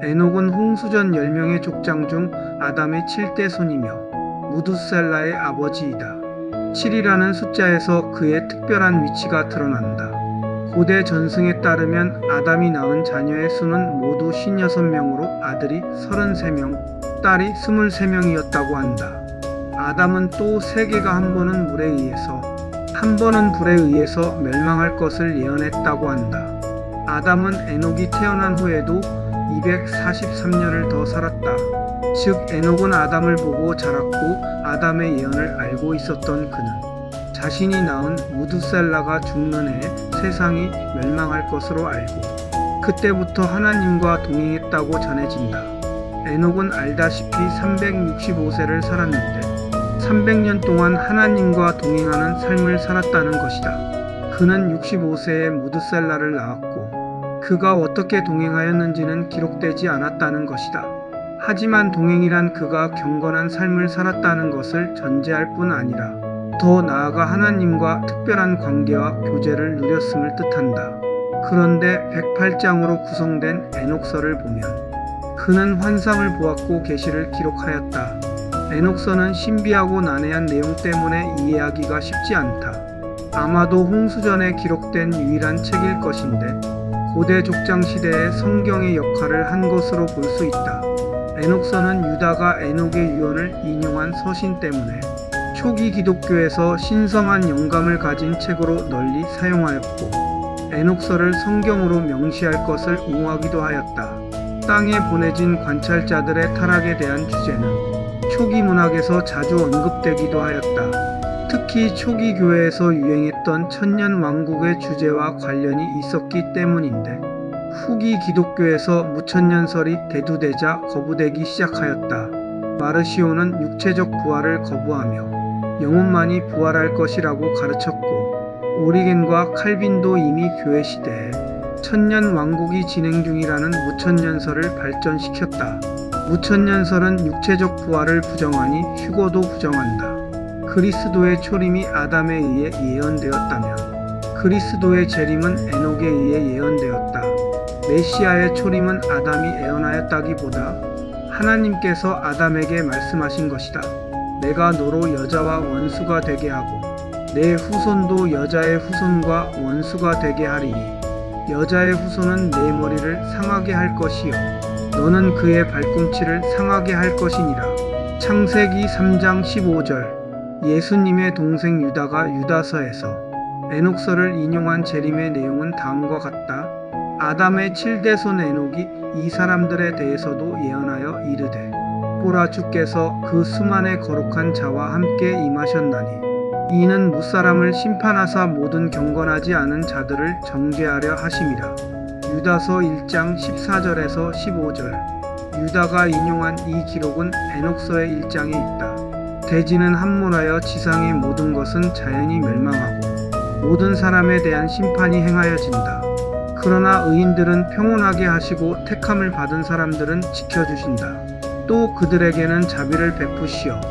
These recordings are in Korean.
에녹은 홍수전 10명의 족장 중 아담의 7대 손이며 무두셀라의 아버지이다. 7이라는 숫자에서 그의 특별한 위치가 드러난다. 고대 전승에 따르면 아담이 낳은 자녀의 수는 모두 56명으로 아들이 33명, 딸이 23명이었다고 한다. 아담은 또 세계가 한 번은 물에 의해서, 한 번은 불에 의해서 멸망할 것을 예언했다고 한다. 아담은 에녹이 태어난 후에도 243년을 더 살았다. 즉 에녹은 아담을 보고 자랐고 아담의 예언을 알고 있었던 그는 자신이 낳은 무두셀라가 죽는 해에 세상이 멸망할 것으로 알고 그때부터 하나님과 동행했다고 전해진다. 에녹은 알다시피 365세를 살았는데 300년 동안 하나님과 동행하는 삶을 살았다는 것이다. 그는 65세에 무두셀라를 낳았고 그가 어떻게 동행하였는지는 기록되지 않았다는 것이다. 하지만 동행이란 그가 경건한 삶을 살았다는 것을 전제할 뿐 아니라 더 나아가 하나님과 특별한 관계와 교제를 누렸음을 뜻한다. 그런데 108장으로 구성된 에녹서를 보면 그는 환상을 보았고 계시를 기록하였다. 에녹서는 신비하고 난해한 내용 때문에 이해하기가 쉽지 않다. 아마도 홍수전에 기록된 유일한 책일 것인데 고대 족장 시대에 성경의 역할을 한 것으로 볼 수 있다. 에녹서는 유다가 에녹의 유언을 인용한 서신 때문에 초기 기독교에서 신성한 영감을 가진 책으로 널리 사용하였고 에녹서를 성경으로 명시할 것을 옹호하기도 하였다. 땅에 보내진 관찰자들의 타락에 대한 주제는 초기 문학에서 자주 언급되기도 하였다. 특히 초기 교회에서 유행했던 천년왕국의 주제와 관련이 있었기 때문인데 후기 기독교에서 무천년설이 대두되자 거부되기 시작하였다. 마르시오는 육체적 부활을 거부하며 영혼만이 부활할 것이라고 가르쳤고 오리겐과 칼빈도 이미 교회 시대에 천년왕국이 진행 중이라는 무천년설을 발전시켰다. 무천년설은 육체적 부활을 부정하니 휴거도 부정한다. 그리스도의 초림이 아담에 의해 예언되었다면 그리스도의 재림은 에녹에 의해 예언되었다. 메시아의 초림은 아담이 예언하였다기보다 하나님께서 아담에게 말씀하신 것이다. 내가 너로 여자와 원수가 되게 하고 내 후손도 여자의 후손과 원수가 되게 하리니 여자의 후손은 내 머리를 상하게 할 것이요 너는 그의 발꿈치를 상하게 할 것이니라. 창세기 3장 15절. 예수님의 동생 유다가 유다서에서 에녹서를 인용한 재림의 내용은 다음과 같다. 아담의 7대 손 에녹이 이 사람들에 대해서도 예언하여 이르되 보라 주께서 그 수만의 거룩한 자와 함께 임하셨나니 이는 무사람을 심판하사 모든 경건하지 않은 자들을 정죄하려 하심이라. 유다서 1장 14절에서 15절. 유다가 인용한 이 기록은 에녹서의 1장에 있다. 대지는 함몰하여 지상의 모든 것은 자연히 멸망하고 모든 사람에 대한 심판이 행하여진다. 그러나 의인들은 평온하게 하시고 택함을 받은 사람들은 지켜주신다. 또 그들에게는 자비를 베푸시어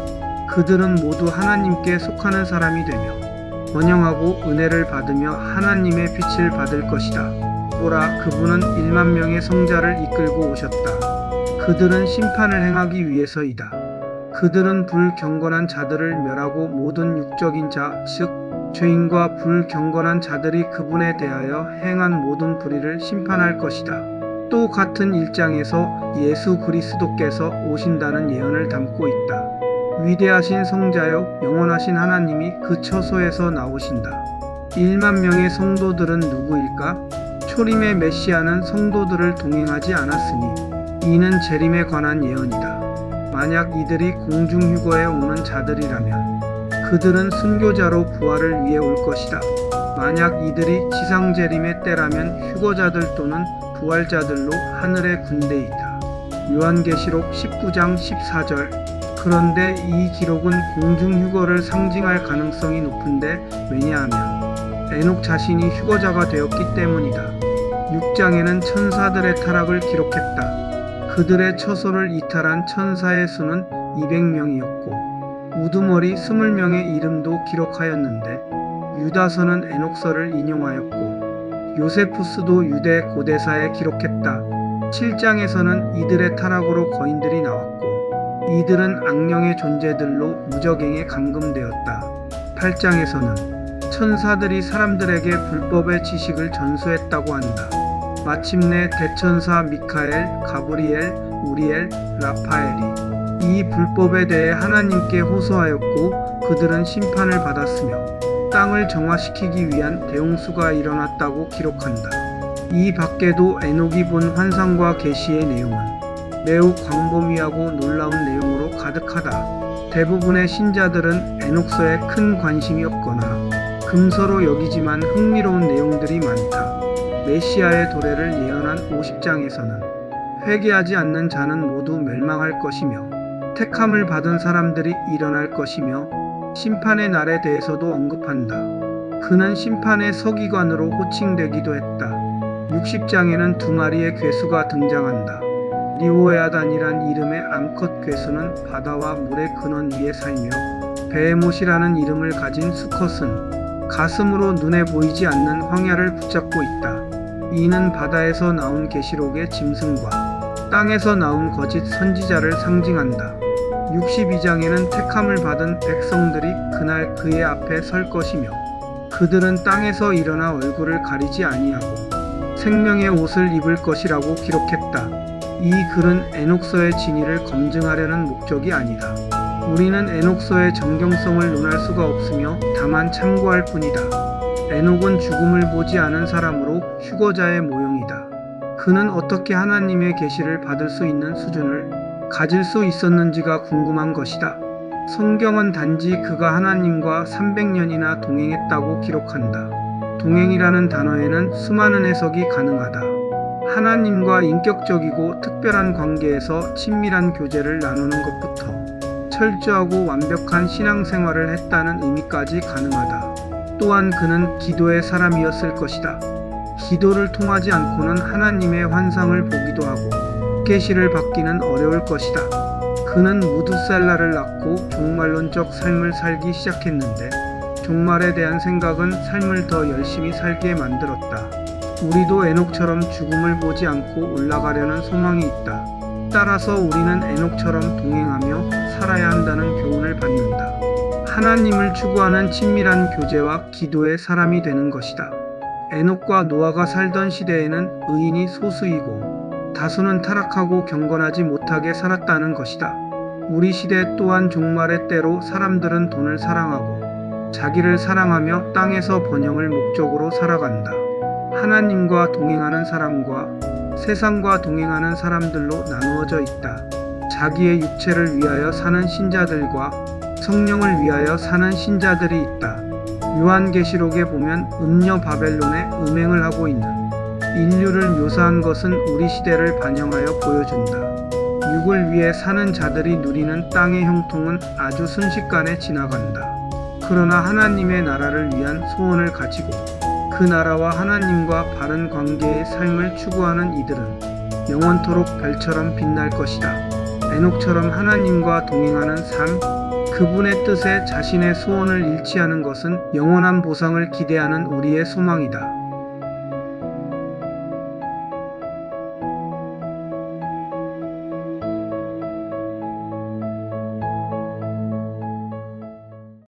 그들은 모두 하나님께 속하는 사람이 되며 번영하고 은혜를 받으며 하나님의 빛을 받을 것이다. 보라 그분은 1만 명의 성자를 이끌고 오셨다. 그들은 심판을 행하기 위해서이다. 그들은 불경건한 자들을 멸하고 모든 육적인 자 즉 죄인과 불경건한 자들이 그분에 대하여 행한 모든 불의를 심판할 것이다. 또 같은 1장에서 예수 그리스도께서 오신다는 예언을 담고 있다. 위대하신 성자여 영원하신 하나님이 그 처소에서 나오신다. 1만 명의 성도들은 누구일까? 초림의 메시아는 성도들을 동행하지 않았으니 이는 재림에 관한 예언이다. 만약 이들이 공중휴거에 오는 자들이라면 그들은 순교자로 부활을 위해 올 것이다. 만약 이들이 지상재림의 때라면 휴거자들 또는 부활자들로 하늘의 군대이다. 요한계시록 19장 14절. 그런데 이 기록은 공중휴거를 상징할 가능성이 높은데 왜냐하면 에녹 자신이 휴거자가 되었기 때문이다. 6장에는 천사들의 타락을 기록했다. 그들의 처소를 이탈한 천사의 수는 200명이었고 우두머리 20명의 이름도 기록하였는데 유다서는 에녹서를 인용하였고 요세푸스도 유대 고대사에 기록했다. 7장에서는 이들의 타락으로 거인들이 나왔고 이들은 악령의 존재들로 무적행에 감금되었다. 8장에서는 천사들이 사람들에게 불법의 지식을 전수했다고 한다. 마침내 대천사 미카엘, 가브리엘, 우리엘, 라파엘이 이 불법에 대해 하나님께 호소하였고 그들은 심판을 받았으며 땅을 정화시키기 위한 대홍수가 일어났다고 기록한다. 이 밖에도 에녹이 본 환상과 계시의 내용은 매우 광범위하고 놀라운 내용으로 가득하다. 대부분의 신자들은 에녹서에 큰 관심이 없거나 금서로 여기지만 흥미로운 내용들이 많다. 메시아의 도래를 예언한 50장에서는 회개하지 않는 자는 모두 멸망할 것이며 택함을 받은 사람들이 일어날 것이며 심판의 날에 대해서도 언급한다. 그는 심판의 서기관으로 호칭되기도 했다. 60장에는 두 마리의 괴수가 등장한다. 리오에아단이란 이름의 암컷 괴수는 바다와 물의 근원 위에 살며 베헤못이라는 이름을 가진 수컷은 가슴으로 눈에 보이지 않는 황야를 붙잡고 있다. 이는 바다에서 나온 계시록의 짐승과 땅에서 나온 거짓 선지자를 상징한다. 62장에는 택함을 받은 백성들이 그날 그의 앞에 설 것이며 그들은 땅에서 일어나 얼굴을 가리지 아니하고 생명의 옷을 입을 것이라고 기록했다. 이 글은 에녹서의 진위를 검증하려는 목적이 아니다. 우리는 에녹서의 정경성을 논할 수가 없으며 다만 참고할 뿐이다. 에녹은 죽음을 보지 않은 사람으로 휴거자의 모형이다. 그는 어떻게 하나님의 계시를 받을 수 있는 수준을 가질 수 있었는지가 궁금한 것이다. 성경은 단지 그가 하나님과 300년이나 동행했다고 기록한다. 동행이라는 단어에는 수많은 해석이 가능하다. 하나님과 인격적이고 특별한 관계에서 친밀한 교제를 나누는 것부터 철저하고 완벽한 신앙생활을 했다는 의미까지 가능하다. 또한 그는 기도의 사람이었을 것이다. 기도를 통하지 않고는 하나님의 환상을 보기도 하고 계시를 받기는 어려울 것이다. 그는 무두살라를 낳고 종말론적 삶을 살기 시작했는데 종말에 대한 생각은 삶을 더 열심히 살게 만들었다. 우리도 에녹처럼 죽음을 보지 않고 올라가려는 소망이 있다. 따라서 우리는 에녹처럼 동행하며 살아야 한다는 교훈을 받는다. 하나님을 추구하는 친밀한 교제와 기도의 사람이 되는 것이다. 에녹과 노아가 살던 시대에는 의인이 소수이고 다수는 타락하고 경건하지 못하게 살았다는 것이다. 우리 시대 또한 종말의 때로 사람들은 돈을 사랑하고 자기를 사랑하며 땅에서 번영을 목적으로 살아간다. 하나님과 동행하는 사람과 세상과 동행하는 사람들로 나누어져 있다. 자기의 육체를 위하여 사는 신자들과 성령을 위하여 사는 신자들이 있다. 요한계시록에 보면 음녀 바벨론에 음행을 하고 있는 인류를 묘사한 것은 우리 시대를 반영하여 보여준다. 육을 위해 사는 자들이 누리는 땅의 형통은 아주 순식간에 지나간다. 그러나 하나님의 나라를 위한 소원을 가지고 그 나라와 하나님과 바른 관계의 삶을 추구하는 이들은 영원토록 별처럼 빛날 것이다. 에녹처럼 하나님과 동행하는 삶, 그분의 뜻에 자신의 소원을 잃지 않은 것은 영원한 보상을 기대하는 우리의 소망이다.